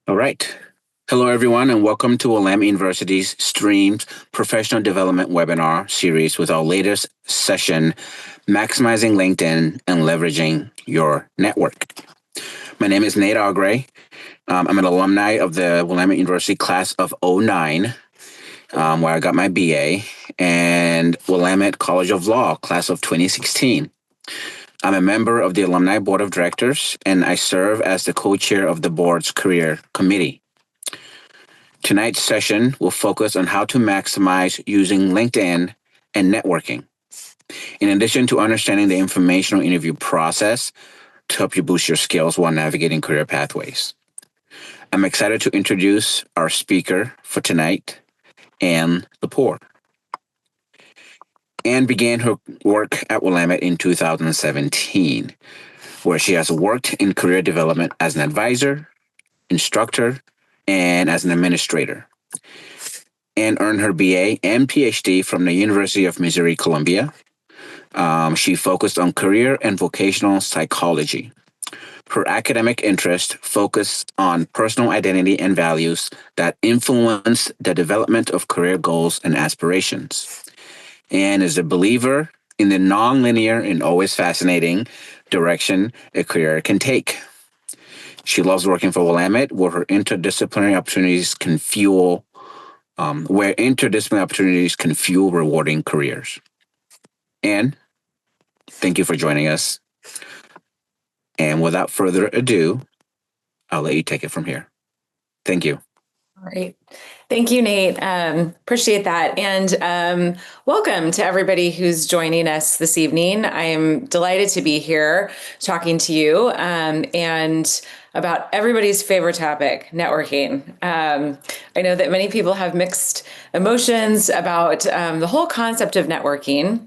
All right. Hello, everyone, and welcome to Willamette University's streamed professional development webinar series with our latest session, Maximizing LinkedIn and Leveraging Your Network. My name is Nate Aggrey. I'm an alumni of the Willamette University class of '09, where I got my BA, and Willamette College of Law class of 2016. I'm a member of the Alumni Board of Directors, and I serve as the co-chair of the board's career committee. Tonight's session will focus on how to maximize using LinkedIn and networking. In addition to understanding the informational interview process to help you boost your skills while navigating career pathways. I'm excited to introduce our speaker for tonight, Anne Lapour. Anne began her work at Willamette in 2017, where she has worked in career development as an advisor, instructor, and as an administrator. Anne earned her BA and PhD from the University of Missouri-Columbia. She focused on career and vocational psychology. Her academic interest focused on personal identity and values that influence the development of career goals and aspirations. Anne is a believer in the nonlinear and always fascinating direction a career can take. She loves working for Willamette, where interdisciplinary opportunities can fuel rewarding careers. Anne, thank you for joining us. And without further ado, I'll let you take it from here. Thank you. All right. Thank you, Nate. Appreciate that. And welcome to everybody who's joining us this evening. I am delighted to be here talking to you and about everybody's favorite topic, networking. I know that many people have mixed emotions about the whole concept of networking.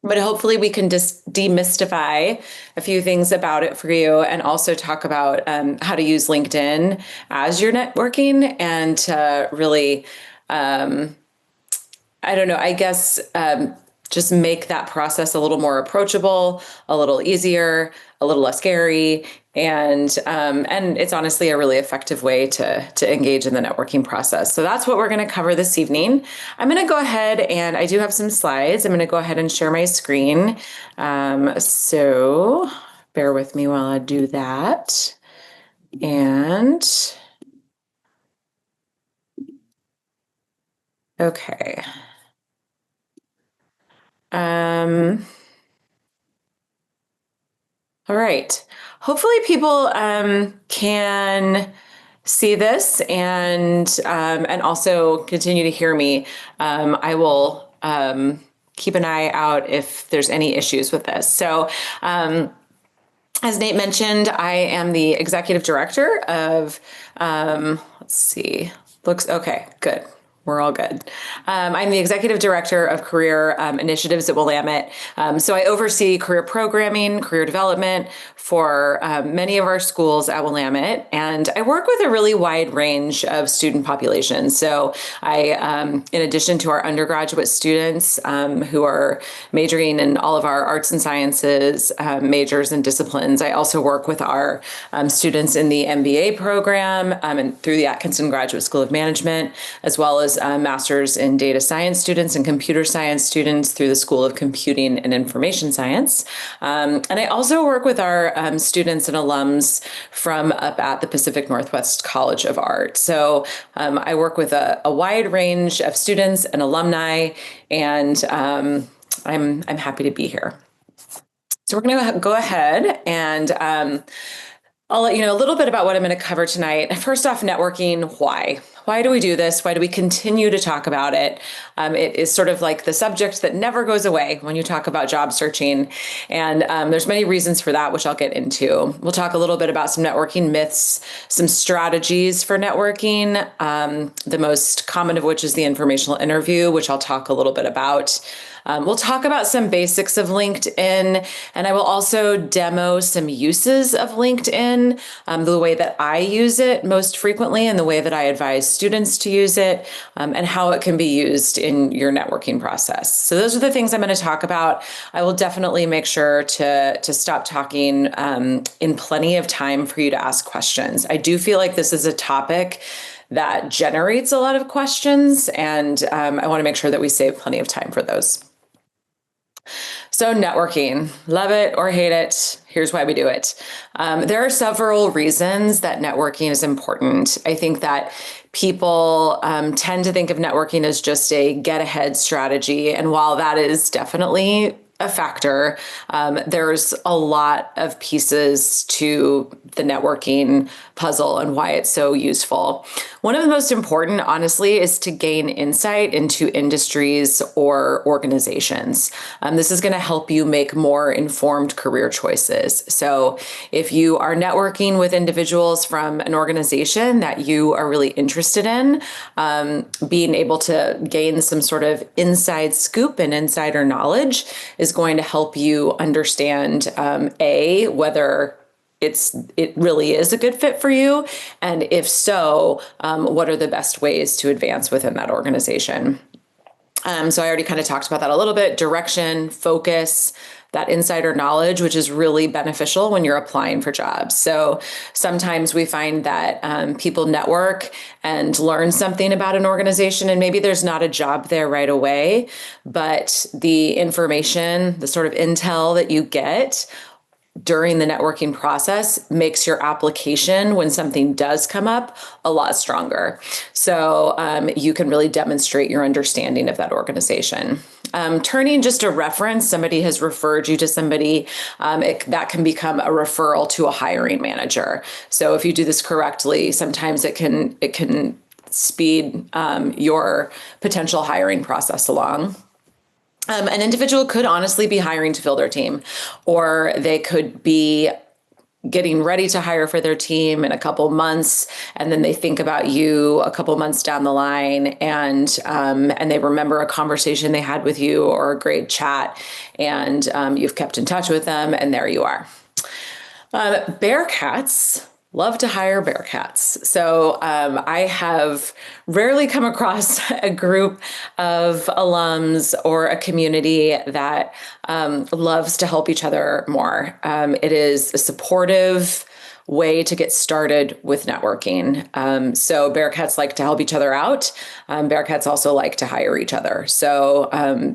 But hopefully we can just demystify a few things about it for you and also talk about how to use LinkedIn as your networking and to really, just make that process a little more approachable, a little easier, a little less scary. And it's honestly a really effective way to engage in the networking process. So that's what we're going to cover this evening. I'm going to go ahead and I do have some slides. I'm going to go ahead and share my screen. So bear with me while I do that. And okay. All right. Hopefully people can see this and also continue to hear me. I will keep an eye out if there's any issues with this. So as Nate mentioned, I am the executive director of, okay, good. We're all good. I'm the executive director of career initiatives at Willamette. So I oversee career programming, career development for many of our schools at Willamette. And I work with a really wide range of student populations. So I, in addition to our undergraduate students who are majoring in all of our arts and sciences majors and disciplines, I also work with our students in the MBA program and through the Atkinson Graduate School of Management, as well as master's in data science students and computer science students through the School of Computing and Information Science. And I also work with our students and alums from up at the Pacific Northwest College of Art. So I work with a wide range of students and alumni, and I'm happy to be here. So we're going to go ahead and I'll let you know a little bit about what I'm going to cover tonight. First off, networking. Why? Why do we do this? Why do we continue to talk about it? It is sort of like the subject that never goes away when you talk about job searching. And there's many reasons for that, which I'll get into. We'll talk a little bit about some networking myths, some strategies for networking, the most common of which is the informational interview, which I'll talk a little bit about. We'll talk about some basics of LinkedIn, and I will also demo some uses of LinkedIn, the way that I use it most frequently and the way that I advise students to use it, and how it can be used in your networking process. So those are the things I'm going to talk about. I will definitely make sure to stop talking in plenty of time for you to ask questions. I do feel like this is a topic that generates a lot of questions, and I want to make sure that we save plenty of time for those. So networking, love it or hate it, here's why we do it. There are several reasons that networking is important. I think that people tend to think of networking as just a get-ahead strategy. And while that is definitely a factor, there's a lot of pieces to the networking puzzle and why it's so useful. One of the most important, honestly, is to gain insight into industries or organizations. This is going to help you make more informed career choices. So if you are networking with individuals from an organization that you are really interested in, being able to gain some sort of inside scoop and insider knowledge is going to help you understand, whether it really is a good fit for you, and if so, what are the best ways to advance within that organization. So I already kind of talked about that a little bit. Direction, focus, that insider knowledge, which is really beneficial when you're applying for jobs. So sometimes we find that people network and learn something about an organization, and maybe there's not a job there right away, but the information, the sort of intel that you get during the networking process makes your application, when something does come up, a lot stronger. So you can really demonstrate your understanding of that organization. Turning just a reference, somebody has referred you to somebody, that can become a referral to a hiring manager. So if you do this correctly, sometimes it can speed your potential hiring process along. An individual could honestly be hiring to fill their team, or they could be getting ready to hire for their team in a couple months, and then they think about you a couple months down the line, and they remember a conversation they had with you or a great chat, and you've kept in touch with them, and there you are. Bearcats love to hire Bearcats. So I have rarely come across a group of alums or a community that loves to help each other more. It is a supportive way to get started with networking. So Bearcats like to help each other out. Bearcats also like to hire each other. So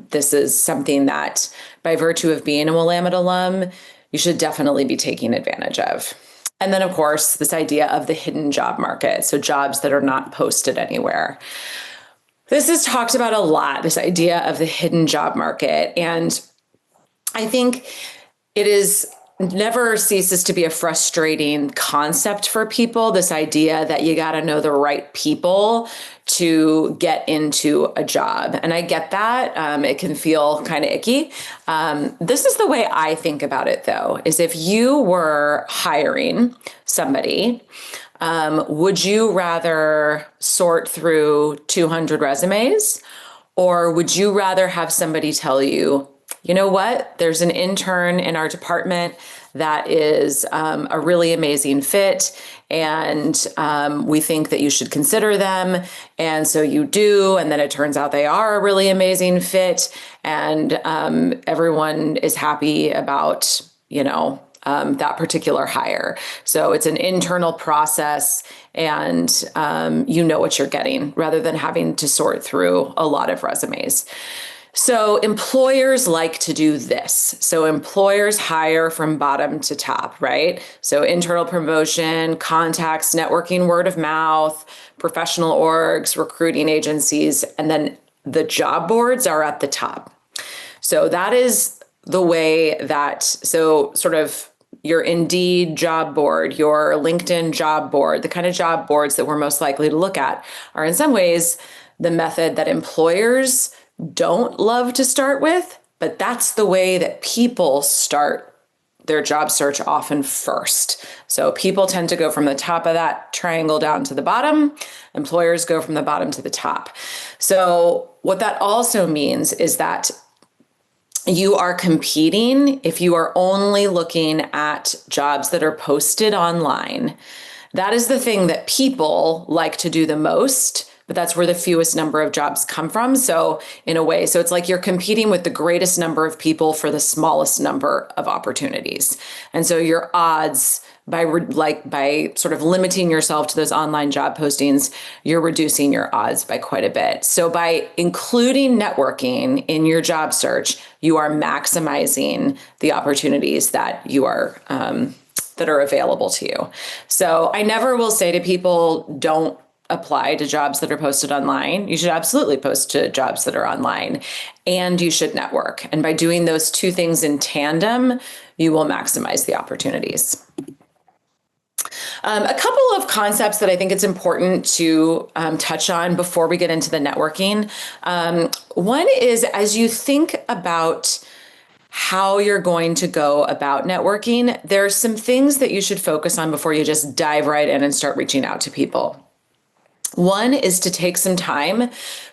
this is something that, by virtue of being a Willamette alum, you should definitely be taking advantage of. And then, of course, this idea of the hidden job market, so jobs that are not posted anywhere. This is talked about a lot, this idea of the hidden job market. And I think it never ceases to be a frustrating concept for people, this idea that you got to know the right people to get into a job. And I get that. It can feel kind of icky. This is the way I think about it, though, is if you were hiring somebody, would you rather sort through 200 resumes, or would you rather have somebody tell you, you know what, there's an intern in our department that is a really amazing fit, and we think that you should consider them. And so you do, and then it turns out they are a really amazing fit, and everyone is happy about, that particular hire. So it's an internal process, and you know what you're getting, rather than having to sort through a lot of resumes. So employers like to do this. So employers hire from bottom to top, right? So internal promotion, contacts, networking, word of mouth, professional orgs, recruiting agencies, and then the job boards are at the top. So that is the way that, so sort of your Indeed job board, your LinkedIn job board, the kind of job boards that we're most likely to look at are in some ways the method that employers don't love to start with, but that's the way that people start their job search often first. So people tend to go from the top of that triangle down to the bottom. Employers go from the bottom to the top. So what that also means is that you are competing if you are only looking at jobs that are posted online. That is the thing that people like to do the most, but that's where the fewest number of jobs come from. So in a way, so it's like you're competing with the greatest number of people for the smallest number of opportunities. And so your odds by sort of limiting yourself to those online job postings, you're reducing your odds by quite a bit. So by including networking in your job search, you are maximizing the opportunities that you are that are available to you. So I never will say to people, don't apply to jobs that are posted online. You should absolutely post to jobs that are online, and you should network. And by doing those two things in tandem, you will maximize the opportunities. A couple of concepts that I think it's important to touch on before we get into the networking. One is, as you think about how you're going to go about networking, there's some things that you should focus on before you just dive right in and start reaching out to people. One is to take some time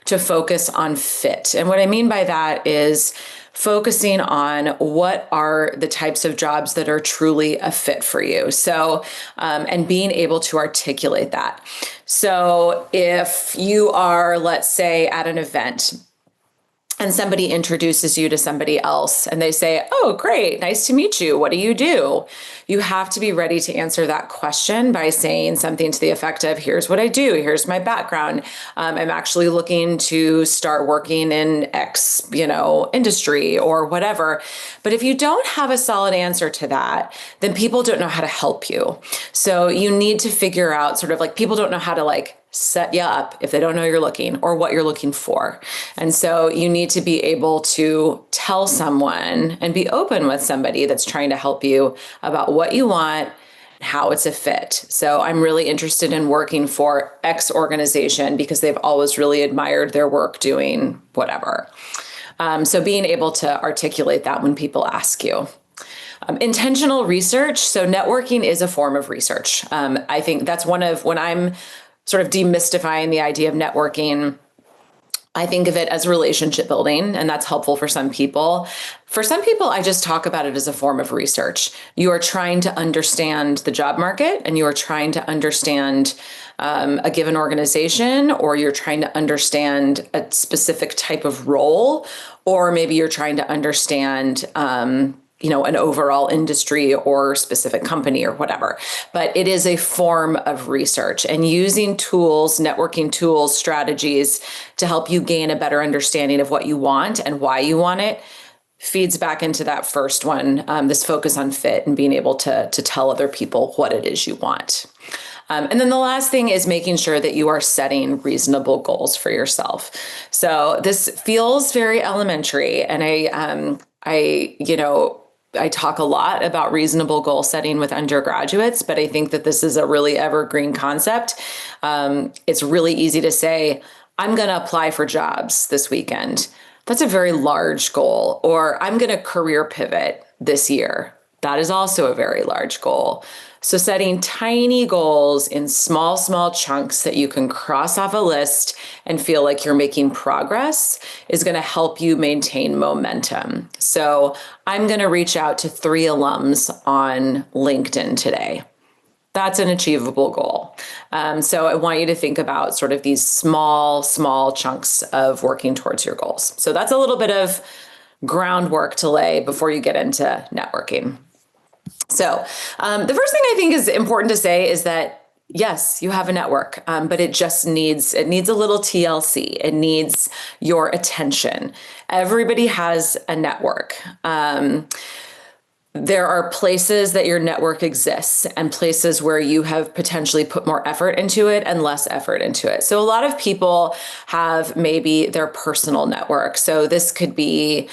to focus on fit. And what I mean by that is focusing on what are the types of jobs that are truly a fit for you. So, and being able to articulate that. So if you are, let's say, at an event, and somebody introduces you to somebody else and they say, "Oh, great, nice to meet you. What do you do?" You have to be ready to answer that question by saying something to the effect of, "Here's what I do. Here's my background. I'm actually looking to start working in X, industry or whatever." But if you don't have a solid answer to that, then people don't know how to help you. So you need to figure out sort of like, people don't know how to set you up if they don't know you're looking or what you're looking for. And so you need to be able to tell someone and be open with somebody that's trying to help you about what you want, how it's a fit. So I'm really interested in working for X organization because they've always really admired their work doing whatever. So being able to articulate that when people ask you. Intentional research. So networking is a form of research. I think that's when I'm sort of demystifying the idea of networking, I think of it as relationship building, and that's helpful for some people. For some people, I just talk about it as a form of research. You are trying to understand the job market, and you are trying to understand a given organization, or you're trying to understand a specific type of role, or maybe you're trying to understand an overall industry or specific company or whatever. But it is a form of research, and using tools, networking tools, strategies to help you gain a better understanding of what you want and why you want it feeds back into that first one, this focus on fit and being able to tell other people what it is you want. And then the last thing is making sure that you are setting reasonable goals for yourself. So this feels very elementary, and I talk a lot about reasonable goal setting with undergraduates, but I think that this is a really evergreen concept. It's really easy to say, "I'm going to apply for jobs this weekend." That's a very large goal. Or "I'm going to career pivot this year." That is also a very large goal. So setting tiny goals in small chunks that you can cross off a list and feel like you're making progress is going to help you maintain momentum. So I'm going to reach out to 3 alums on LinkedIn today. That's an achievable goal. So I want you to think about sort of these small chunks of working towards your goals. So that's a little bit of groundwork to lay before you get into networking. So the first thing I think is important to say is that, yes, you have a network, but it needs a little TLC. It needs your attention. Everybody has a network. There are places that your network exists and places where you have potentially put more effort into it and less effort into it. So a lot of people have maybe their personal network. So this could be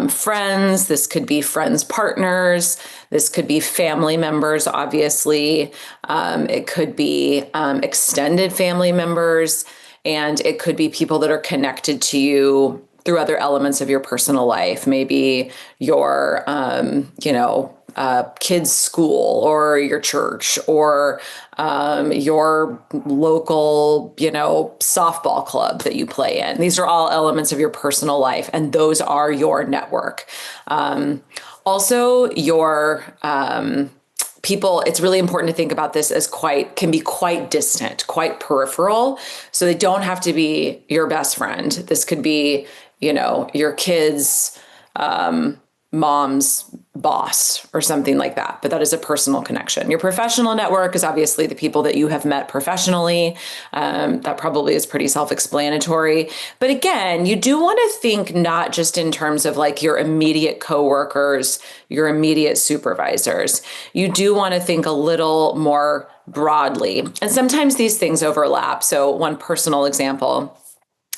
friends, this could be friends' partners, this could be family members, obviously. It could be extended family members, and it could be people that are connected to you through other elements of your personal life, maybe your, kids' school or your church or your local, softball club that you play in. These are all elements of your personal life, and those are your network. Also, your people, it's really important to think about this as can be quite distant, quite peripheral. So they don't have to be your best friend. This could be, your kids' mom's boss or something like that. But that is a personal connection. Your professional network is obviously the people that you have met professionally. That probably is pretty self-explanatory. But again, you do want to think not just in terms of like your immediate coworkers, your immediate supervisors. You do want to think a little more broadly. And sometimes these things overlap. So one personal example,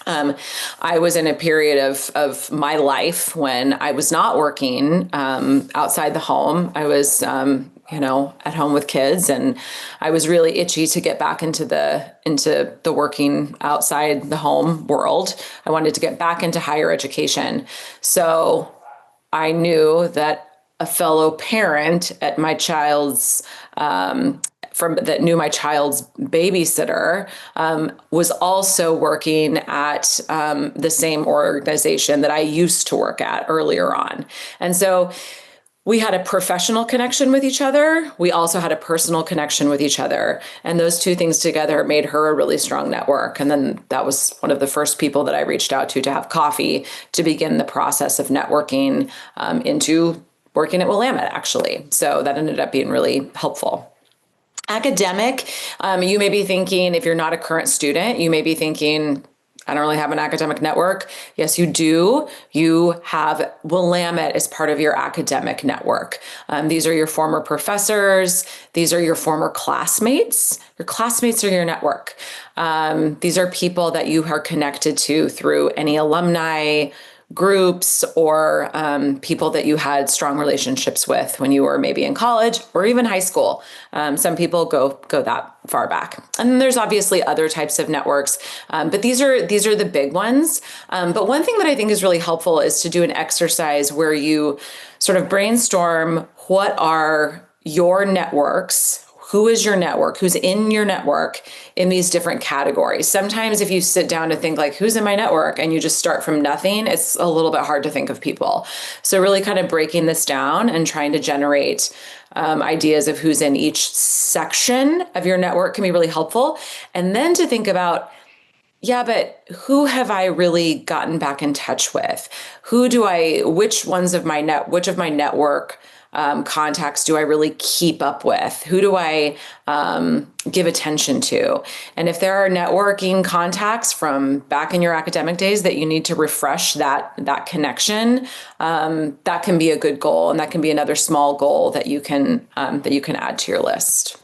I was in a period of my life when I was not working outside the home. I was, at home with kids, and I was really itchy to get back into the working outside the home world. I wanted to get back into higher education. So I knew that a fellow parent at my child's that knew my child's babysitter was also working at the same organization that I used to work at earlier on. And so we had a professional connection with each other. We also had a personal connection with each other. And those two things together made her a really strong network. And then that was one of the first people that I reached out to have coffee to begin the process of networking into working at Willamette, actually. So that ended up being really helpful. Academic, you may be thinking, if you're not a current student, you may be thinking, I don't really have an academic network. Yes, you do. You have Willamette as part of your academic network. These are your former professors. These are your former classmates. Your classmates are your network. These are people that you are connected to through any alumni groups or people that you had strong relationships with when you were maybe in college or even high school. Some people go that far back. And then there's obviously other types of networks, but these are the big ones. But one thing that I think is really helpful is to do an exercise where you sort of brainstorm what are your networks. Who is your network? Who's in your network in these different categories? Sometimes if you sit down to think like, who's in my network, and you just start from nothing, it's a little bit hard to think of people. So really kind of breaking this down and trying to generate ideas of who's in each section of your network can be really helpful. And then to think about, yeah, but who have I really gotten back in touch with? Which of my network contacts do I really keep up with? Who do I give attention to? And if there are networking contacts from back in your academic days that you need to refresh that connection, that can be a good goal, and that can be another small goal that you can add to your list.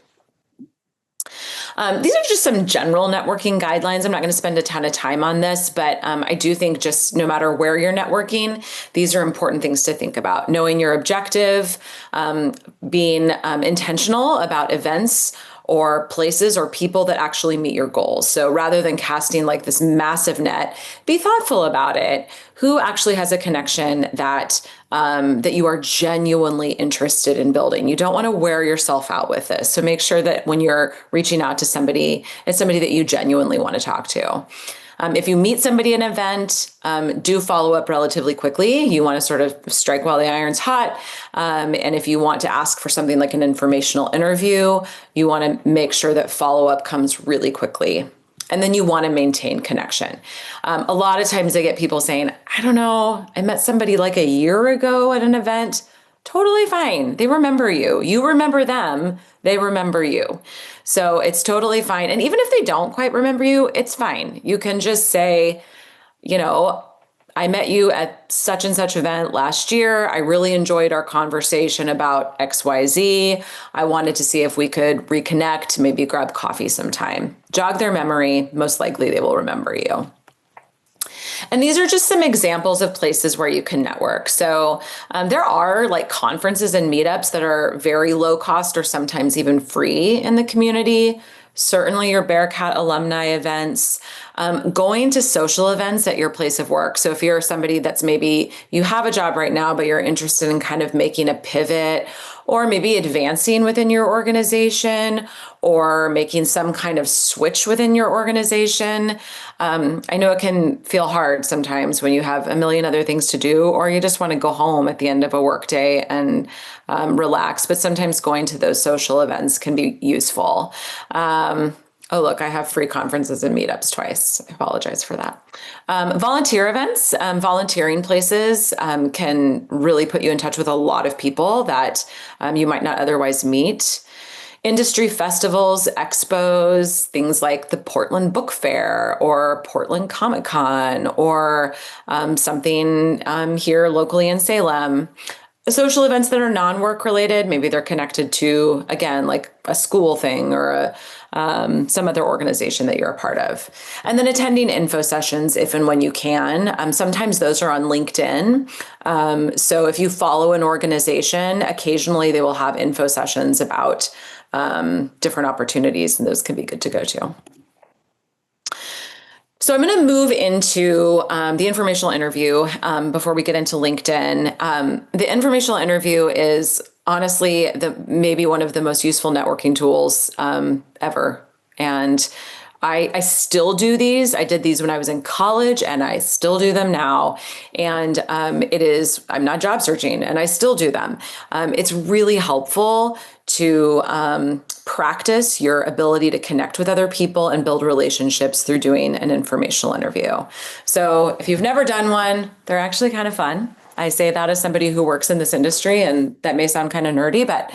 These are just some general networking guidelines. I'm not going to spend a ton of time on this, but I do think just no matter where you're networking, these are important things to think about. Knowing your objective, being intentional about events or places or people that actually meet your goals. So rather than casting like this massive net, be thoughtful about it. Who actually has a connection that you are genuinely interested in building? You don't want to wear yourself out with this. So make sure that when you're reaching out to somebody, it's somebody that you genuinely want to talk to. If you meet somebody at an event, do follow up relatively quickly. You want to sort of strike while the iron's hot. And if you want to ask for something like an informational interview, you want to make sure that follow up comes really quickly. And then you want to maintain connection. A lot of times I get people saying, I don't know, I met somebody like a year ago at an event. Totally fine. They remember you. You remember them. They remember you. So it's totally fine. And even if they don't quite remember you, it's fine. You can just say, I met you at such and such event last year. I really enjoyed our conversation about XYZ. I wanted to see if we could reconnect, maybe grab coffee sometime. Jog their memory. Most likely they will remember you. And these are just some examples of places where you can network. So there are like conferences and meetups that are very low cost or sometimes even free in the community. Certainly your Bearcat alumni events, going to social events at your place of work. So if you're somebody that's maybe you have a job right now, but you're interested in kind of making a pivot, or maybe advancing within your organization or making some kind of switch within your organization. I know it can feel hard sometimes when you have a million other things to do, or you just want to go home at the end of a workday and relax. But sometimes going to those social events can be useful. Oh, look, I have free conferences and meetups twice. I apologize for that. Volunteer events, volunteering places can really put you in touch with a lot of people that you might not otherwise meet. Industry festivals, expos, things like the Portland Book Fair or Portland Comic Con or something here locally in Salem. Social events that are non-work related, maybe they're connected to, again, like a school thing or some other organization that you're a part of. And then attending info sessions if and when you can. Sometimes those are on LinkedIn. So if you follow an organization, occasionally they will have info sessions about different opportunities, and those can be good to go to. So I'm going to move into the informational interview before we get into LinkedIn. The informational interview is honestly maybe one of the most useful networking tools ever. And I still do these. I did these when I was in college and I still do them now. And I'm not job searching and I still do them. It's really helpful to practice your ability to connect with other people and build relationships through doing an informational interview. So if you've never done one, they're actually kind of fun. I say that as somebody who works in this industry, and that may sound kind of nerdy, but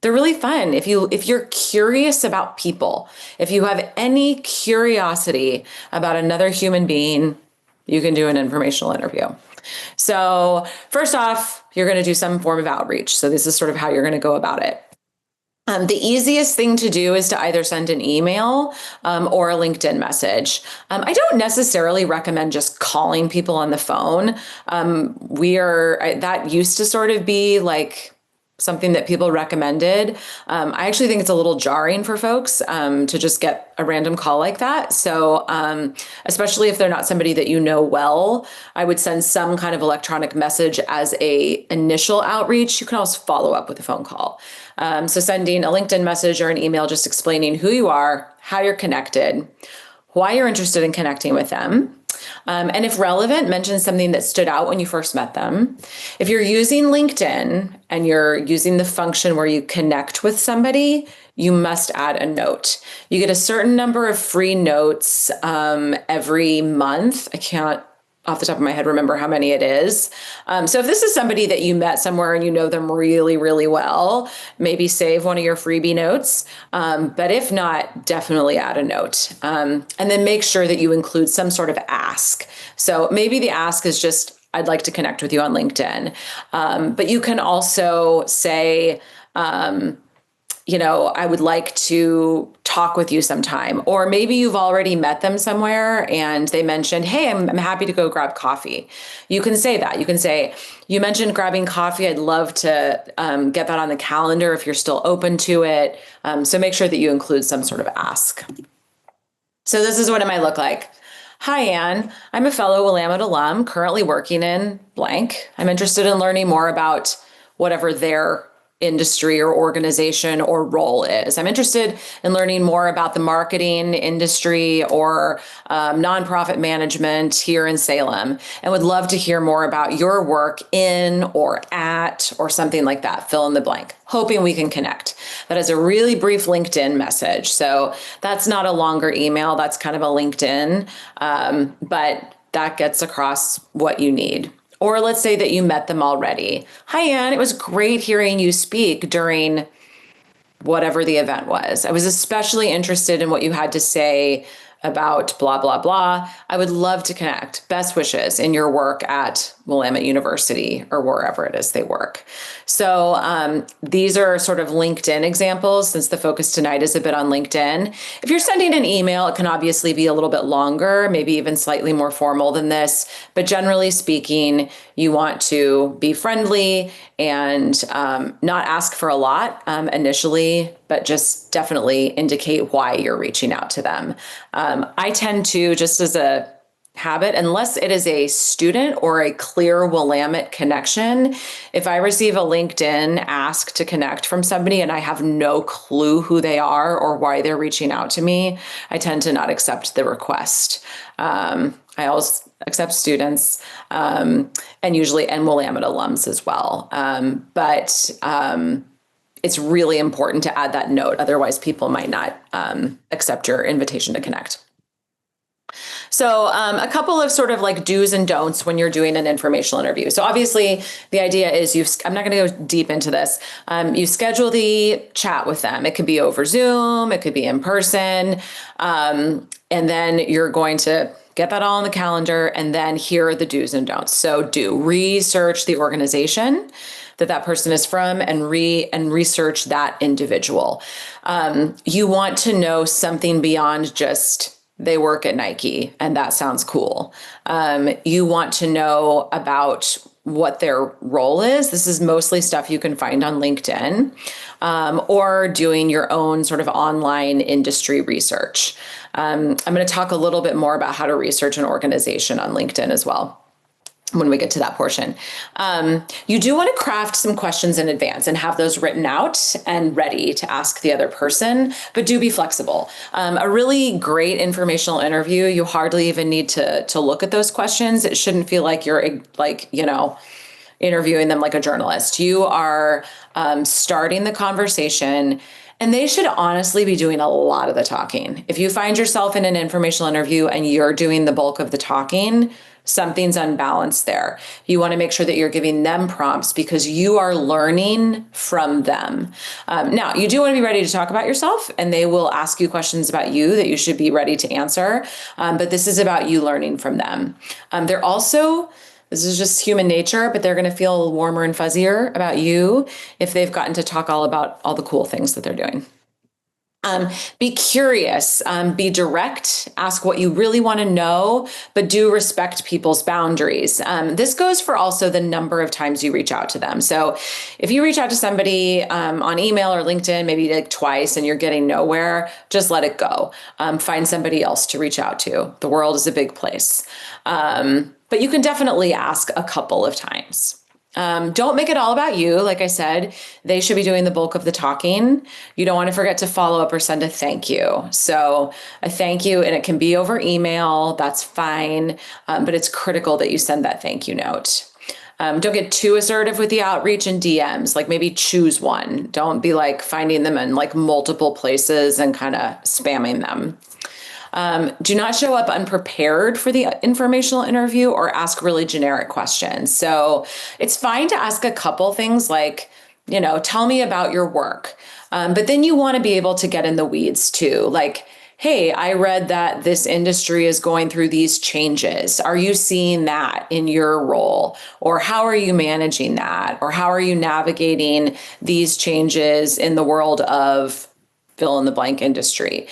they're really fun. If you're curious about people, if you have any curiosity about another human being, you can do an informational interview. So first off, you're going to do some form of outreach. So this is sort of how you're going to go about it. The easiest thing to do is to either send an email or a LinkedIn message. I don't necessarily recommend just calling people on the phone. That used to sort of be like something that people recommended. I actually think it's a little jarring for folks to just get a random call like that. So especially if they're not somebody that you know well, I would send some kind of electronic message as a initial outreach. You can also follow up with a phone call. So sending a LinkedIn message or an email just explaining who you are, how you're connected, why you're interested in connecting with them. And if relevant, mention something that stood out when you first met them. If you're using LinkedIn and you're using the function where you connect with somebody, you must add a note. You get a certain number of free notes every month. I can't off the top of my head remember how many it is. So if this is somebody that you met somewhere and you know them really, really well, maybe save one of your freebie notes. But if not, definitely add a note. And then make sure that you include some sort of ask. So maybe the ask is just, I'd like to connect with you on LinkedIn. But you can also say, I would like to talk with you sometime. Or maybe you've already met them somewhere and they mentioned, hey, I'm happy to go grab coffee. You can say that. You can say, you mentioned grabbing coffee. I'd love to get that on the calendar if you're still open to it. So make sure that you include some sort of ask. So this is what it might look like. Hi, Anne. I'm a fellow Willamette alum currently working in blank. I'm interested in learning more about whatever their industry or organization or role is. I'm interested in learning more about the marketing industry or nonprofit management here in Salem, and would love to hear more about your work in or at or something like that. Fill in the blank. Hoping we can connect. That is a really brief LinkedIn message. So that's not a longer email. That's kind of a LinkedIn, but that gets across what you need. Or let's say that you met them already. Hi, Anne. It was great hearing you speak during whatever the event was. I was especially interested in what you had to say about blah, blah, blah. I would love to connect. Best wishes in your work at Willamette University or wherever it is they work. So these are sort of LinkedIn examples, since the focus tonight is a bit on LinkedIn. If you're sending an email, it can obviously be a little bit longer, maybe even slightly more formal than this. But generally speaking, you want to be friendly and not ask for a lot initially, but just definitely indicate why you're reaching out to them. I tend to, just as a habit, unless it is a student or a clear Willamette connection. If I receive a LinkedIn ask to connect from somebody and I have no clue who they are or why they're reaching out to me, I tend to not accept the request. I always accept students, and Willamette alums as well. But it's really important to add that note. Otherwise, people might not accept your invitation to connect. So a couple of sort of like do's and don'ts when you're doing an informational interview. So obviously the idea is I'm not going to go deep into this. You schedule the chat with them. It could be over Zoom, it could be in person. And then you're going to get that all on the calendar. And then here are the do's and don'ts. So do research the organization that person is from and research that individual. You want to know something beyond just they work at Nike and that sounds cool. You want to know about what their role is. This is mostly stuff you can find on LinkedIn, or doing your own sort of online industry research. I'm going to talk a little bit more about how to research an organization on LinkedIn as well when we get to that portion. You do want to craft some questions in advance and have those written out and ready to ask the other person, but do be flexible. A really great informational interview, you hardly even need to look at those questions. It shouldn't feel like you're interviewing them like a journalist. You are starting the conversation, and they should honestly be doing a lot of the talking. If you find yourself in an informational interview and you're doing the bulk of the talking, something's unbalanced there. You want to make sure that you're giving them prompts because you are learning from them. Now, you do want to be ready to talk about yourself, and they will ask you questions about you that you should be ready to answer. But this is about you learning from them. This is just human nature, but they're going to feel warmer and fuzzier about you if they've gotten to talk all about all the cool things that they're doing. Be curious, be direct, ask what you really want to know, but do respect people's boundaries. This goes for also the number of times you reach out to them. So if you reach out to somebody on email or LinkedIn, maybe like twice and you're getting nowhere, just let it go. Find somebody else to reach out to. The world is a big place. But you can definitely ask a couple of times. Don't make it all about you. Like I said, they should be doing the bulk of the talking. You don't want to forget to follow up or send a thank you. So a thank you, and it can be over email. That's fine. But it's critical that you send that thank you note. Don't get too assertive with the outreach and DMs. Like maybe choose one. Don't be like finding them in like multiple places and kind of spamming them. Do not show up unprepared for the informational interview or ask really generic questions. So it's fine to ask a couple things like, tell me about your work. But then you want to be able to get in the weeds too. Like, hey, I read that this industry is going through these changes. Are you seeing that in your role? Or how are you managing that? Or how are you navigating these changes in the world of fill in the blank industry?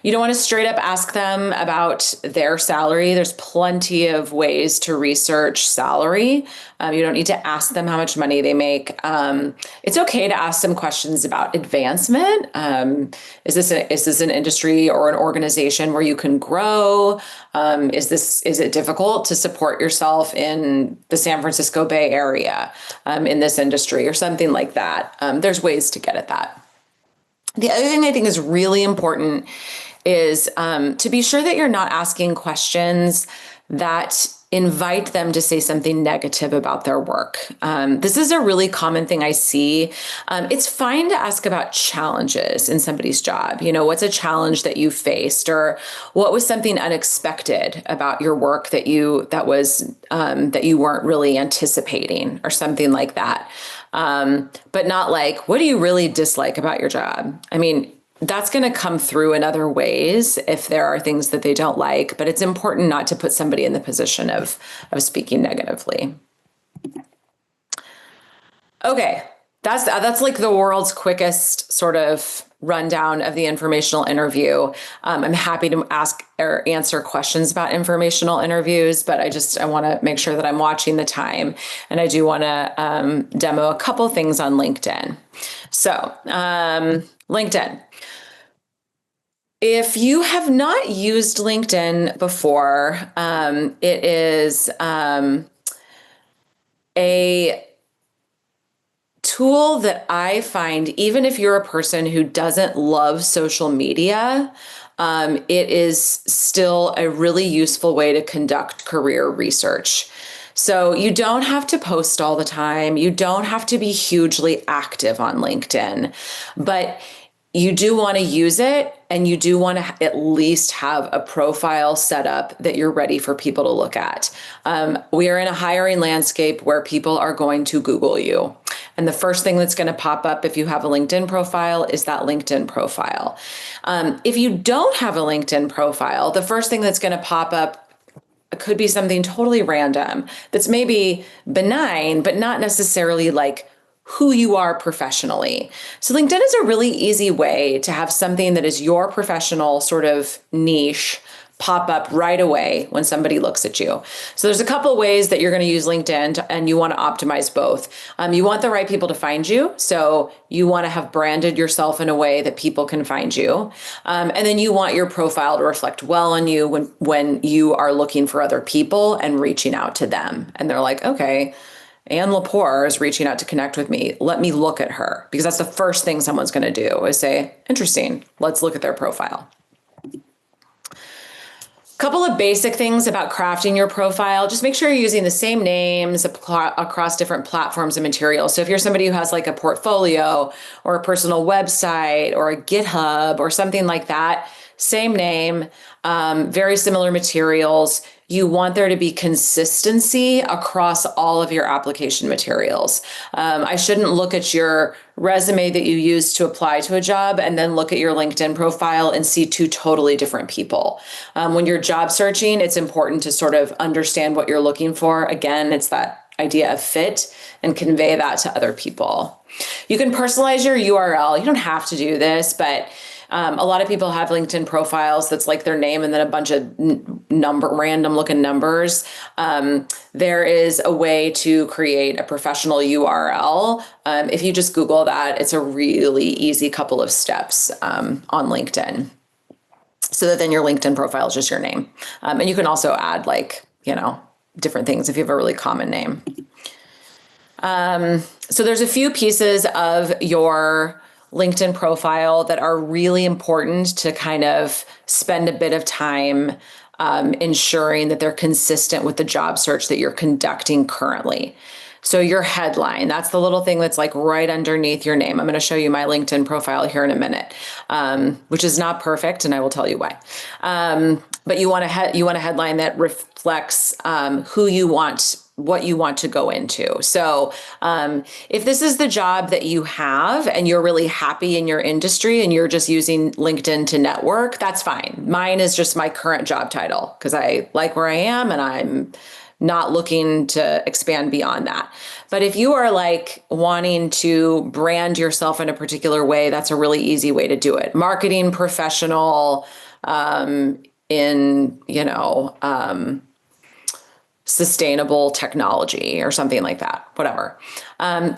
You don't want to straight up ask them about their salary. There's plenty of ways to research salary. You don't need to ask them how much money they make. It's okay to ask some questions about advancement. Is this an industry or an organization where you can grow? Is it difficult to support yourself in the San Francisco Bay Area in this industry or something like that? There's ways to get at that. The other thing I think is really important is to be sure that you're not asking questions that invite them to say something negative about their work. This is a really common thing I see. It's fine to ask about challenges in somebody's job. What's a challenge that you faced, or what was something unexpected about your work that you weren't really anticipating, or something like that. But not like, what do you really dislike about your job? I mean, that's going to come through in other ways if there are things that they don't like, but it's important not to put somebody in the position of speaking negatively. Okay. That's like the world's quickest sort of rundown of the informational interview. I'm happy to ask or answer questions about informational interviews, but I want to make sure that I'm watching the time. And I do want to demo a couple things on LinkedIn. So LinkedIn. If you have not used LinkedIn before, it is a tool that I find, even if you're a person who doesn't love social media, it is still a really useful way to conduct career research. So you don't have to post all the time. You don't have to be hugely active on LinkedIn, but you do want to use it, and you do want to at least have a profile set up that you're ready for people to look at. We are in a hiring landscape where people are going to Google you. And the first thing that's going to pop up if you have a LinkedIn profile is that LinkedIn profile. If you don't have a LinkedIn profile, the first thing that's going to pop up could be something totally random that's maybe benign, but not necessarily like who you are professionally. So LinkedIn is a really easy way to have something that is your professional sort of niche pop up right away when somebody looks at you. So there's a couple of ways that you're going to use LinkedIn, and you want to optimize both. You want the right people to find you. So you want to have branded yourself in a way that people can find you. And then you want your profile to reflect well on you when you are looking for other people and reaching out to them. And they're like, okay, Anne Lapour is reaching out to connect with me. Let me look at her, because that's the first thing someone's going to do is say, interesting, let's look at their profile. Couple of basic things about crafting your profile. Just make sure you're using the same names across different platforms and materials. So if you're somebody who has like a portfolio or a personal website or a GitHub or something like that, same name, very similar materials. You want there to be consistency across all of your application materials. I shouldn't look at your resume that you use to apply to a job and then look at your LinkedIn profile and see two totally different people. When you're job searching, it's important to sort of understand what you're looking for. Again, it's that idea of fit, and convey that to other people. You can personalize your URL. You don't have to do this, but a lot of people have LinkedIn profiles that's like their name and then a bunch of random looking numbers. There is a way to create a professional URL. If you just Google that, it's a really easy couple of steps on LinkedIn. So that then your LinkedIn profile is just your name. And you can also add different things if you have a really common name. So there's a few pieces of your LinkedIn profile that are really important to kind of spend a bit of time ensuring that they're consistent with the job search that you're conducting currently. So your headline, that's the little thing that's like right underneath your name. I'm going to show you my LinkedIn profile here in a minute, which is not perfect, and I will tell you why. But you want a headline that reflects who you want, what you want to go into. So if this is the job that you have and you're really happy in your industry and you're just using LinkedIn to network, that's fine. Mine is just my current job title because I like where I am and I'm not looking to expand beyond that. But if you are like wanting to brand yourself in a particular way, that's a really easy way to do it. Marketing professional in, sustainable technology or something like that, whatever.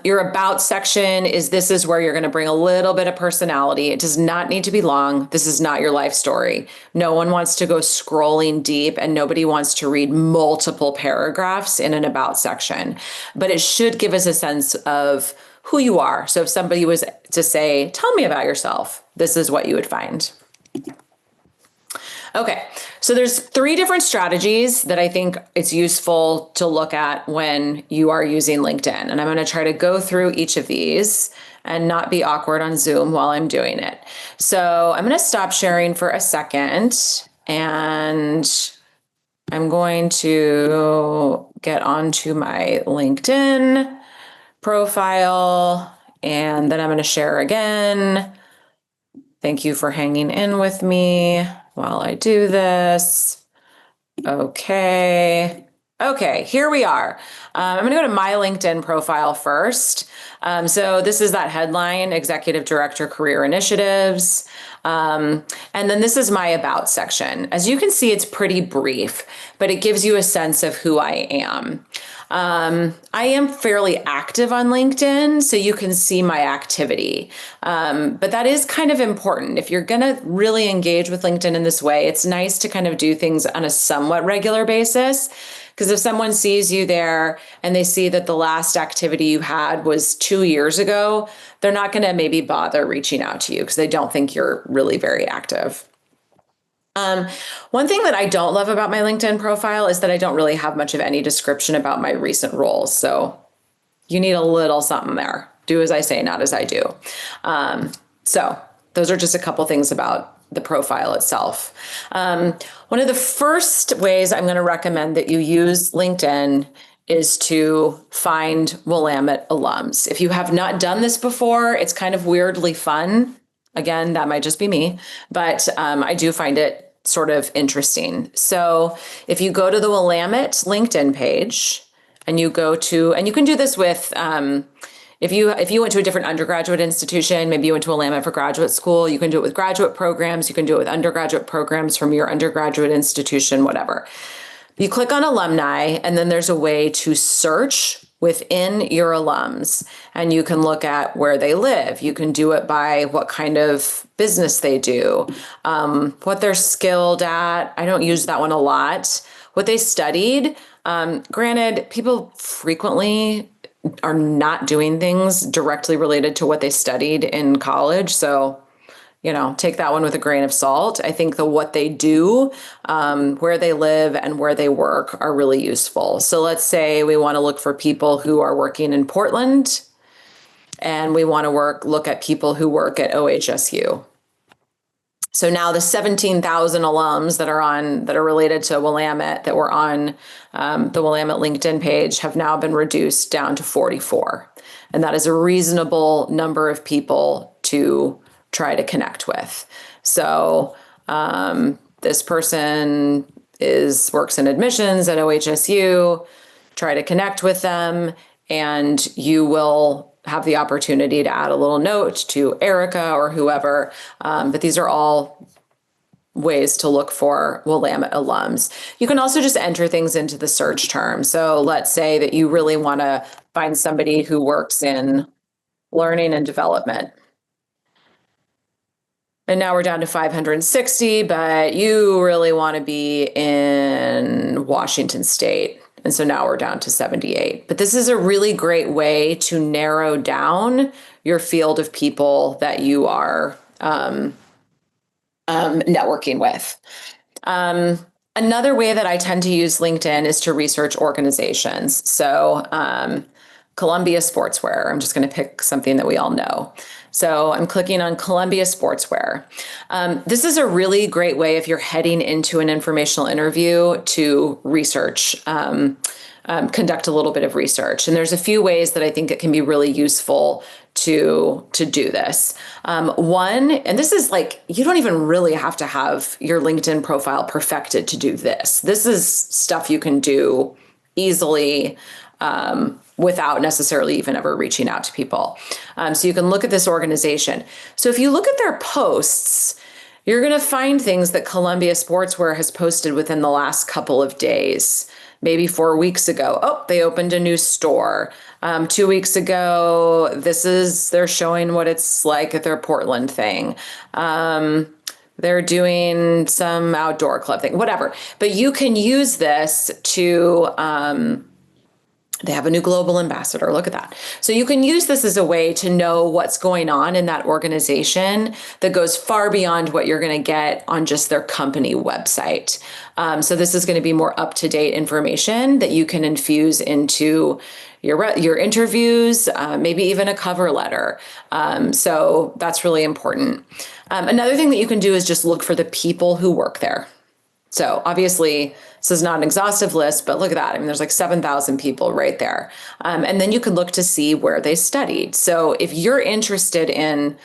Your about section this is where you're going to bring a little bit of personality. It does not need to be long. This is not your life story. No one wants to go scrolling deep, and nobody wants to read multiple paragraphs in an about section, but it should give us a sense of who you are. So if somebody was to say, tell me about yourself, this is what you would find. Okay, so there's 3 different strategies that I think it's useful to look at when you are using LinkedIn. And I'm going to try to go through each of these and not be awkward on Zoom while I'm doing it. So I'm going to stop sharing for a second, and I'm going to get onto my LinkedIn profile, and then I'm going to share again. Thank you for hanging in with me while I do this. Okay. Okay, here we are. I'm going to go to my LinkedIn profile first. So this is that headline, Executive Director, Career Initiatives. And then this is my About section. As you can see, it's pretty brief, but it gives you a sense of who I am. I am fairly active on LinkedIn, so you can see my activity. But that is kind of important. If you're going to really engage with LinkedIn in this way, it's nice to kind of do things on a somewhat regular basis. Because if someone sees you there and they see that the last activity you had was 2 years ago, they're not going to maybe bother reaching out to you because they don't think you're really very active. One thing that I don't love about my LinkedIn profile is that I don't really have much of any description about my recent roles. So you need a little something there. Do as I say, not as I do. So those are just a couple things about the profile itself. One of the first ways I'm going to recommend that you use LinkedIn is to find Willamette alums. If you have not done this before, it's kind of weirdly fun. Again, that might just be me, but I do find it sort of interesting. So if you go to the Willamette LinkedIn page and you go to, and you can do this with, if you went to a different undergraduate institution, maybe you went to Willamette for graduate school, you can do it with graduate programs, you can do it with undergraduate programs from your undergraduate institution, whatever. You click on alumni, and then there's a way to search within your alums, and you can look at where they live. You can do it by what kind of business they do, what they're skilled at. I don't use that one a lot. What they studied. Granted, people frequently are not doing things directly related to what they studied in college. So, take that one with a grain of salt. I think what they do, where they live and where they work are really useful. So let's say we want to look for people who are working in Portland, and we want to look at people who work at OHSU. So now the 17,000 alums that are related to Willamette that were on the Willamette LinkedIn page have now been reduced down to 44. And that is a reasonable number of people to try to connect with. So this person works in admissions at OHSU, try to connect with them, and you will have the opportunity to add a little note to Erica or whoever. But these are all ways to look for Willamette alums. You can also just enter things into the search term. So let's say that you really want to find somebody who works in learning and development. And now we're down to 560, but you really want to be in Washington State. And so now we're down to 78. But this is a really great way to narrow down your field of people that you are networking with. Another way that I tend to use LinkedIn is to research organizations. So Columbia Sportswear, I'm just going to pick something that we all know. So I'm clicking on Columbia Sportswear. This is a really great way if you're heading into an informational interview to research, conduct a little bit of research. And there's a few ways that I think it can be really useful to do this. One, and this is you don't even really have to have your LinkedIn profile perfected to do this. This is stuff you can do easily, without necessarily even ever reaching out to people. So you can look at this organization. So if you look at their posts, you're going to find things that Columbia Sportswear has posted within the last couple of days. Maybe 4 weeks ago, they opened a new store. 2 weeks ago, they're showing what it's like at their Portland thing. They're doing some outdoor club thing, whatever. But you can use this to, they have a new global ambassador. Look at that. So you can use this as a way to know what's going on in that organization that goes far beyond what you're going to get on just their company website. So this is going to be more up-to-date information that you can infuse into your interviews, maybe even a cover letter. So that's really important. Another thing that you can do is just look for the people who work there. So obviously, this is not an exhaustive list, but look at that. I mean, there's 7,000 people right there. And then you can look to see where they studied. So if you're interested in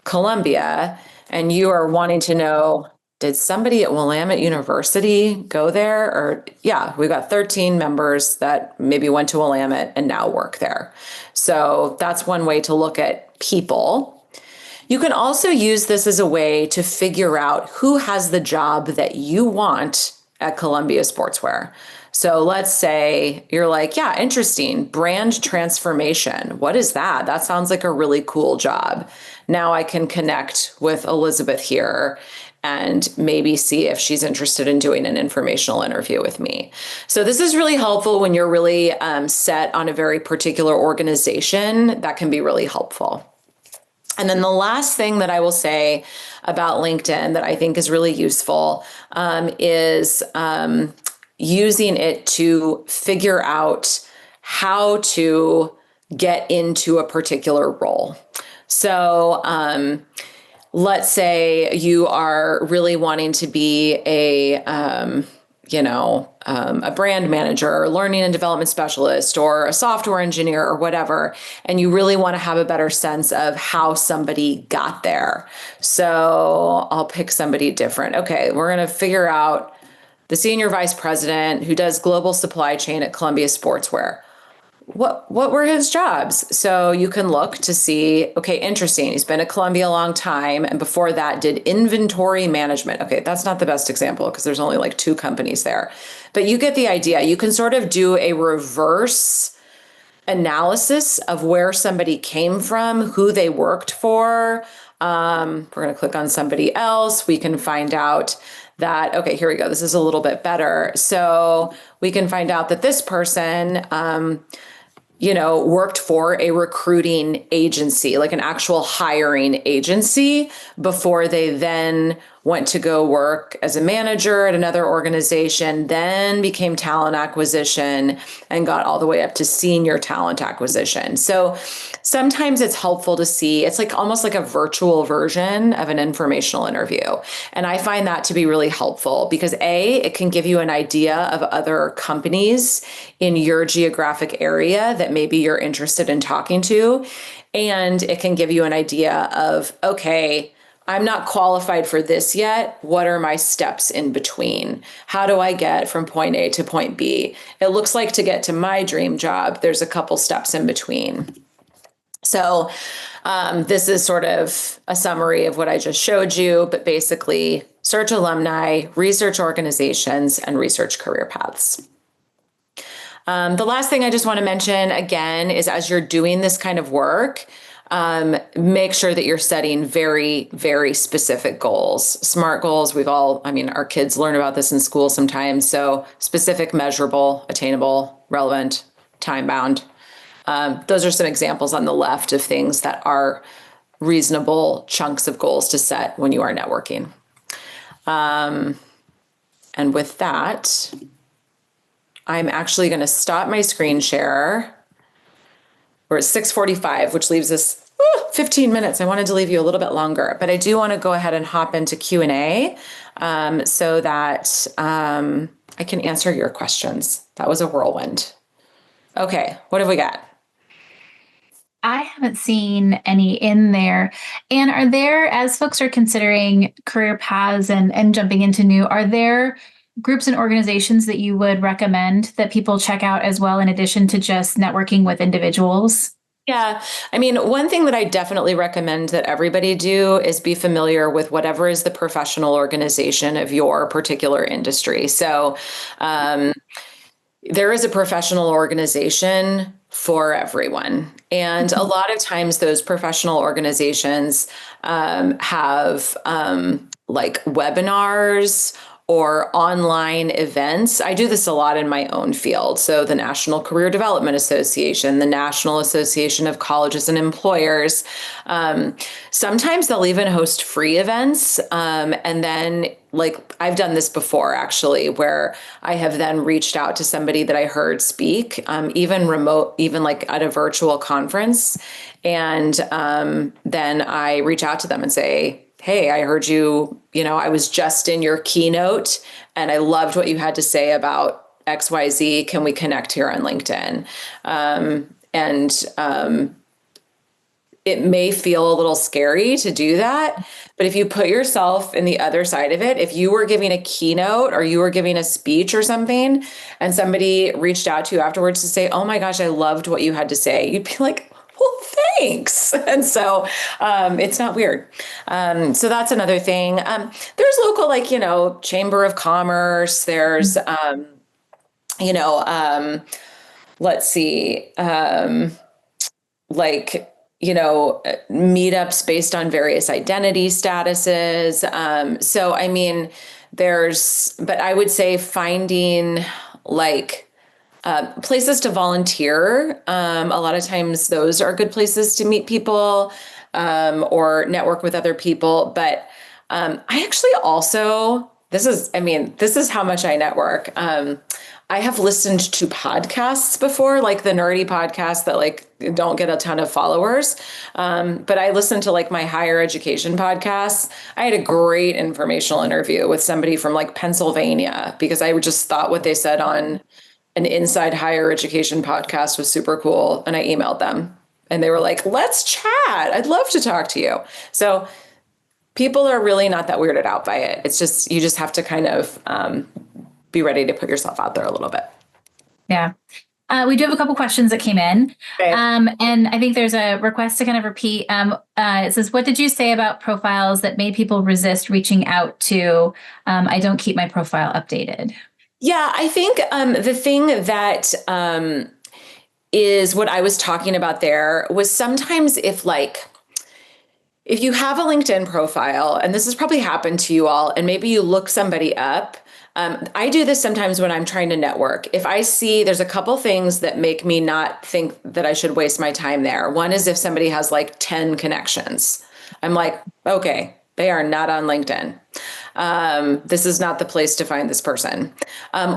Columbia and you are wanting to know did somebody at Willamette University go there? Or yeah, we got 13 members that maybe went to Willamette and now work there. So that's one way to look at people. You can also use this as a way to figure out who has the job that you want at Columbia Sportswear. So let's say you're like, yeah, interesting, brand transformation. What is that? That sounds like a really cool job. Now I can connect with Elizabeth here and maybe see if she's interested in doing an informational interview with me. So this is really helpful when you're really set on a very particular organization. That can be really helpful. And then the last thing that I will say about LinkedIn that I think is really useful is using it to figure out how to get into a particular role. So let's say you are really wanting to be a brand manager or learning and development specialist or a software engineer or whatever, and you really want to have a better sense of how somebody got there. So I'll pick somebody different. Okay, we're going to figure out the senior vice president who does global supply chain at Columbia Sportswear. What were his jobs? So you can look to see, okay, interesting. He's been at Columbia a long time. And before that did inventory management. Okay, that's not the best example because there's only like 2 companies there. But you get the idea. You can sort of do a reverse analysis of where somebody came from, who they worked for. We're going to click on somebody else. We can find out that, okay, here we go. This is a little bit better. So we can find out that this person, worked for a recruiting agency, like an actual hiring agency, before they then went to go work as a manager at another organization, then became talent acquisition and got all the way up to senior talent acquisition. So sometimes it's helpful to see, it's like almost like a virtual version of an informational interview. And I find that to be really helpful because it can give you an idea of other companies in your geographic area that maybe you're interested in talking to. And it can give you an idea of, okay, I'm not qualified for this yet. What are my steps in between? How do I get from point A to point B? It looks like to get to my dream job, there's a couple steps in between. So this is sort of a summary of what I just showed you, but basically search alumni, research organizations, and research career paths. The last thing I just want to mention again is as you're doing this kind of work, make sure that you're setting very, very specific goals. SMART goals, our kids learn about this in school sometimes. So specific, measurable, attainable, relevant, time-bound. Those are some examples on the left of things that are reasonable chunks of goals to set when you are networking. And with that, I'm actually going to stop my screen share. We're at 6:45, which leaves us 15 minutes. I wanted to leave you a little bit longer, but I do want to go ahead and hop into Q&A so that I can answer your questions. That was a whirlwind. Okay, what have we got? I haven't seen any in there. And are there, as folks are considering career paths and jumping into new, are there groups and organizations that you would recommend that people check out as well, in addition to just networking with individuals? Yeah. One thing that I definitely recommend that everybody do is be familiar with whatever is the professional organization of your particular industry. So there is a professional organization for everyone. And a lot of times those professional organizations have like webinars or online events. I do this a lot in my own field. So the National Career Development Association, the National Association of Colleges and Employers. Sometimes they'll even host free events. And then I've done this before actually, where I have then reached out to somebody that I heard speak, even remote, even like at a virtual conference. And then I reach out to them and say, hey, I heard you, I was just in your keynote and I loved what you had to say about XYZ. Can we connect here on LinkedIn? it may feel a little scary to do that. But if you put yourself in the other side of it, if you were giving a keynote or you were giving a speech or something, and somebody reached out to you afterwards to say, oh my gosh, I loved what you had to say, you'd be like, well, thanks. And so it's not weird. So that's another thing. There's local, like, Chamber of Commerce. There's, let's see, like, meetups based on various identity statuses. So, I mean, but I would say finding like places to volunteer. A lot of times those are good places to meet people or network with other people. But I actually also, this is how much I network. I have listened to podcasts before, like the nerdy podcasts that like don't get a ton of followers. But I listened to like my higher education podcasts. I had a great informational interview with somebody from like Pennsylvania because I just thought what they said on an inside higher education podcast was super cool. And I emailed them and they were like, let's chat. I'd love to talk to you. So people are really not that weirded out by it. It's just, you just have to kind of be ready to put yourself out there a little bit. Yeah. We do have a couple questions that came in. Okay. And I think there's a request to kind of repeat. It says, what did you say about profiles that made people resist reaching out to, I don't keep my profile updated? Yeah, I think the thing that is what I was talking about there was sometimes if you have a LinkedIn profile, and this has probably happened to you all, and maybe you look somebody up. I do this sometimes when I'm trying to network. If I see there's a couple things that make me not think that I should waste my time there. One is if somebody has like 10 connections. I'm like, okay, they are not on LinkedIn. This is not the place to find this person.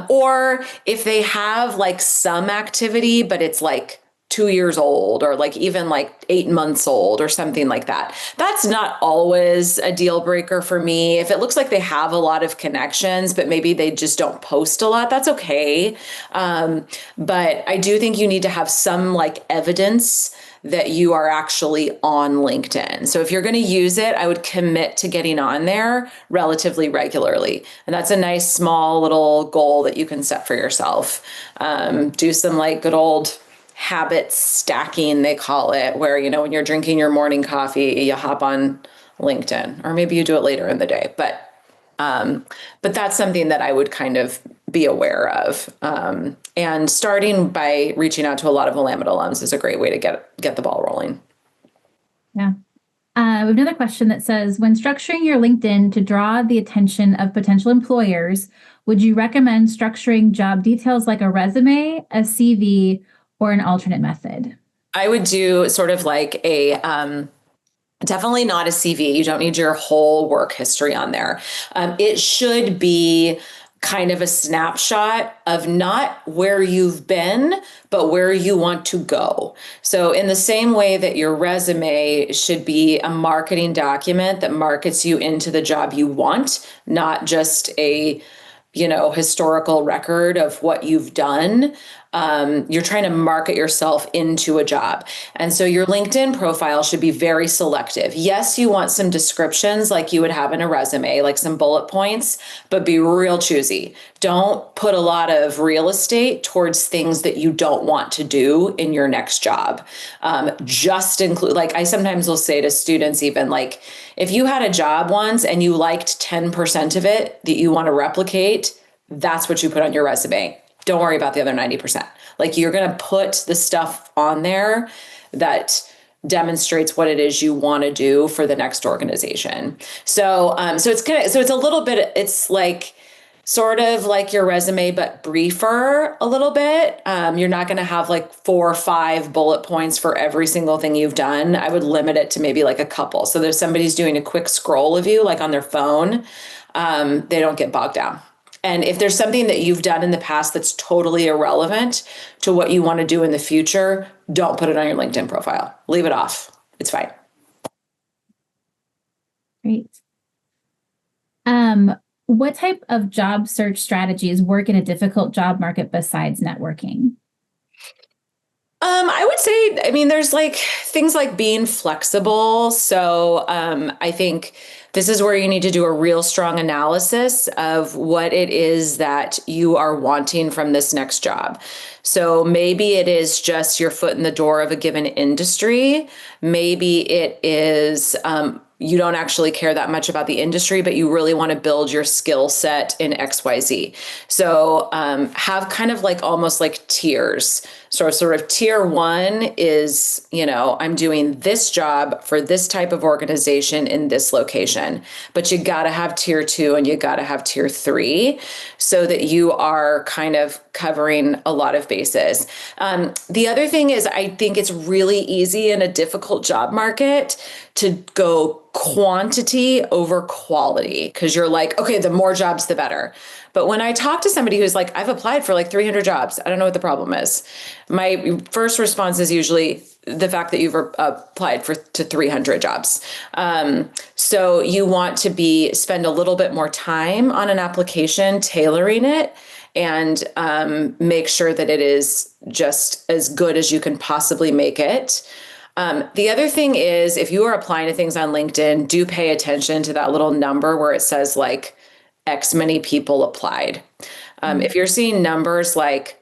Or if they have like some activity, but it's like 2 years old or like even like 8 months old or something like that. That's not always a deal breaker for me. If it looks like they have a lot of connections, but maybe they just don't post a lot, that's okay. But I do think you need to have some like evidence that you are actually on LinkedIn. So if you're going to use it, I would commit to getting on there relatively regularly. And that's a nice small little goal that you can set for yourself. Do some like good old habit stacking, they call it, where, when you're drinking your morning coffee, you hop on LinkedIn, or maybe you do it later in the day. But that's something that I would kind of be aware of. And starting by reaching out to a lot of Willamette alums is a great way to get the ball rolling. Yeah. We have another question that says, when structuring your LinkedIn to draw the attention of potential employers, would you recommend structuring job details like a resume, a CV, or an alternate method? I would do sort of like a, definitely not a CV. You don't need your whole work history on there. It should be kind of a snapshot of not where you've been, but where you want to go. So in the same way that your resume should be a marketing document that markets you into the job you want, not just a historical record of what you've done. You're trying to market yourself into a job. And so your LinkedIn profile should be very selective. Yes, you want some descriptions like you would have in a resume, like some bullet points, but be real choosy. Don't put a lot of real estate towards things that you don't want to do in your next job. Just include, like I sometimes will say to students, even like, if you had a job once and you liked 10% of it that you want to replicate, that's what you put on your resume. Don't worry about the other 90%. Like you're going to put the stuff on there that demonstrates what it is you want to do for the next organization. So it's a little bit, it's like sort of like your resume, but briefer a little bit. You're not going to have like 4 or 5 bullet points for every single thing you've done. I would limit it to maybe like a couple. So there's somebody's doing a quick scroll of you, like on their phone. They don't get bogged down. And if there's something that you've done in the past that's totally irrelevant to what you want to do in the future, don't put it on your LinkedIn profile. Leave it off. It's fine. Great. What type of job search strategies work in a difficult job market besides networking? I would say, I mean, there's like things like being flexible. So I think this is where you need to do a real strong analysis of what it is that you are wanting from this next job. So maybe it is just your foot in the door of a given industry. Maybe it is you don't actually care that much about the industry, but you really want to build your skill set in XYZ. So have kind of like almost like tiers. So sort of tier one is, I'm doing this job for this type of organization in this location, but you got to have tier two and you got to have tier three so that you are kind of covering a lot of bases. The other thing is, I think it's really easy in a difficult job market to go quantity over quality because you're like, okay, the more jobs, the better. But when I talk to somebody who's like, I've applied for like 300 jobs, I don't know what the problem is. My first response is usually the fact that you've applied to 300 jobs. So you want to spend a little bit more time on an application, tailoring it, and make sure that it is just as good as you can possibly make it. The other thing is, if you are applying to things on LinkedIn, do pay attention to that little number where it says like X many people applied. If you're seeing numbers like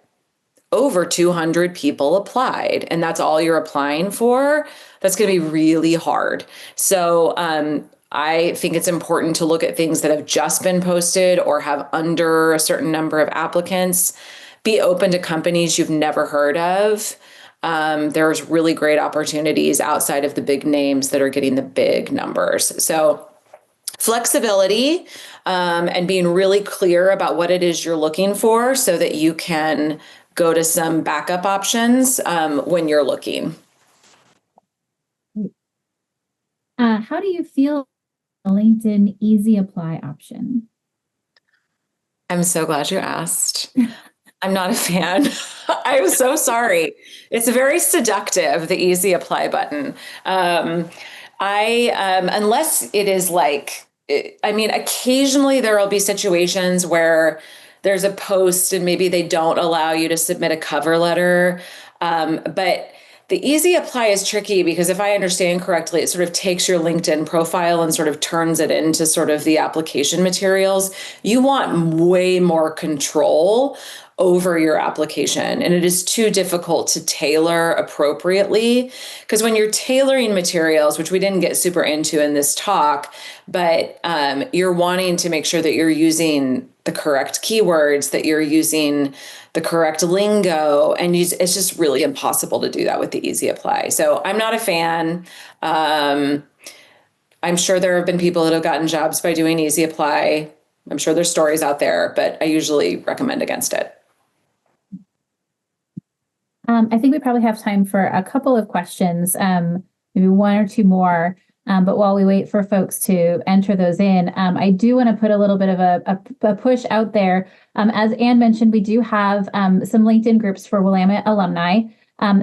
over 200 people applied and that's all you're applying for, that's going to be really hard. So I think it's important to look at things that have just been posted or have under a certain number of applicants. Be open to companies you've never heard of. There's really great opportunities outside of the big names that are getting the big numbers. So flexibility and being really clear about what it is you're looking for so that you can go to some backup options when you're looking. How do you feel the LinkedIn Easy Apply option? I'm so glad you asked. I'm not a fan. I'm so sorry. It's very seductive, the Easy Apply button. Unless it is like, occasionally there will be situations where there's a post and maybe they don't allow you to submit a cover letter. But the Easy Apply is tricky because if I understand correctly, it sort of takes your LinkedIn profile and sort of turns it into sort of the application materials. You want way more control over your application. And it is too difficult to tailor appropriately because when you're tailoring materials, which we didn't get super into in this talk, but you're wanting to make sure that you're using the correct keywords, that you're using the correct lingo, and it's just really impossible to do that with the Easy Apply. So I'm not a fan. I'm sure there have been people that have gotten jobs by doing Easy Apply. I'm sure there's stories out there, but I usually recommend against it. I think we probably have time for a couple of questions, maybe one or two more. But while we wait for folks to enter those in, I do want to put a little bit of a push out there. As Anne mentioned, we do have some LinkedIn groups for Willamette alumni.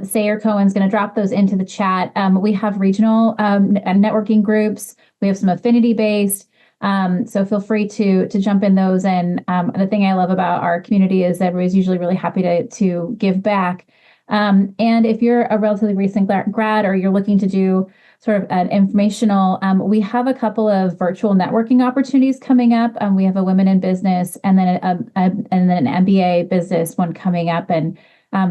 Sayer Cohen's going to drop those into the chat. We have regional networking groups. We have some affinity-based. So feel free to jump in those. And the thing I love about our community is everybody's usually really happy to give back. And if you're a relatively recent grad or you're looking to do sort of an informational, we have a couple of virtual networking opportunities coming up. We have a Women in Business and then an MBA business one coming up, and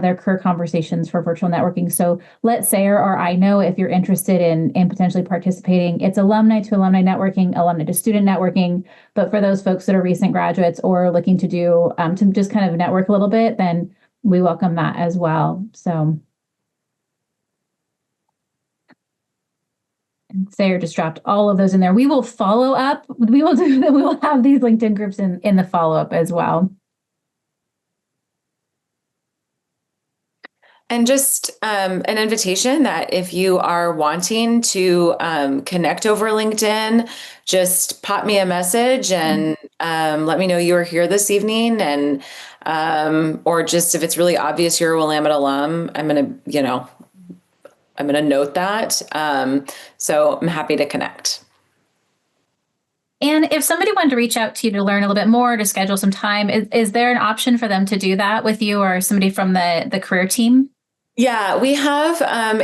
their career conversations for virtual networking. So let Sayer or I know if you're interested in potentially participating. It's alumni to alumni networking, alumni to student networking. But for those folks that are recent graduates or looking to do to just kind of network a little bit, then we welcome that as well. So Sayer just dropped all of those in there. We will follow up. We will have these LinkedIn groups in the follow-up as well. And just an invitation that if you are wanting to connect over LinkedIn, just pop me a message and let me know you are here this evening. And or just if it's really obvious you're a Willamette alum, I'm gonna note that. So I'm happy to connect. And if somebody wanted to reach out to you to learn a little bit more, to schedule some time, is there an option for them to do that with you or somebody from the career team? Yeah, we have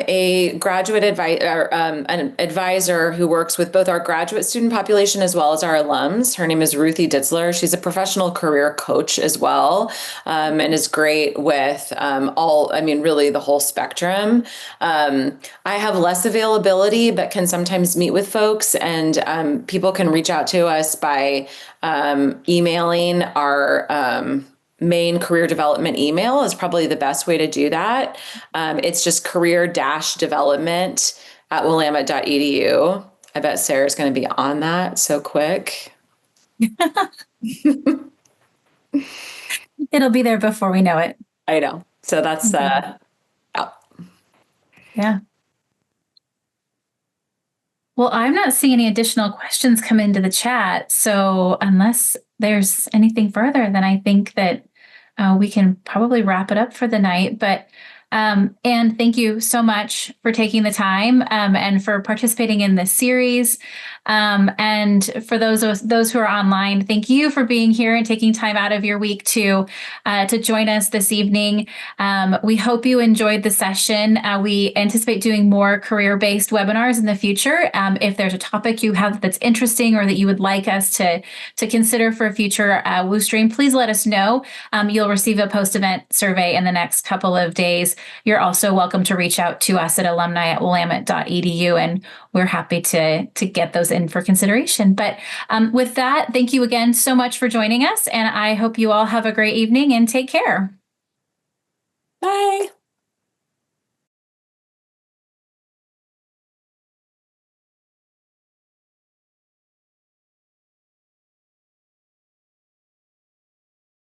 a graduate an advisor who works with both our graduate student population as well as our alums. Her name is Ruthie Ditzler. She's a professional career coach as well, and is great with really the whole spectrum. I have less availability, but can sometimes meet with folks, and people can reach out to us by emailing our main career development email is probably the best way to do that. It's just career-development@willamette.edu. I bet Sarah's going to be on that so quick. It'll be there before we know it. I know. So that's, yeah. Well, I'm not seeing any additional questions come into the chat. So unless there's anything further, then I think that we can probably wrap it up for the night. But and thank you so much for taking the time and for participating in this series. And for those who are online, thank you for being here and taking time out of your week to join us this evening. We hope you enjoyed the session. We anticipate doing more career-based webinars in the future. If there's a topic you have that's interesting or that you would like us to consider for a future Woo stream, please let us know. You'll receive a post-event survey in the next couple of days. You're also welcome to reach out to us at alumni@willamette.edu, and we're happy to get those in for consideration. But with that, thank you again so much for joining us, and I hope you all have a great evening and take care. Bye.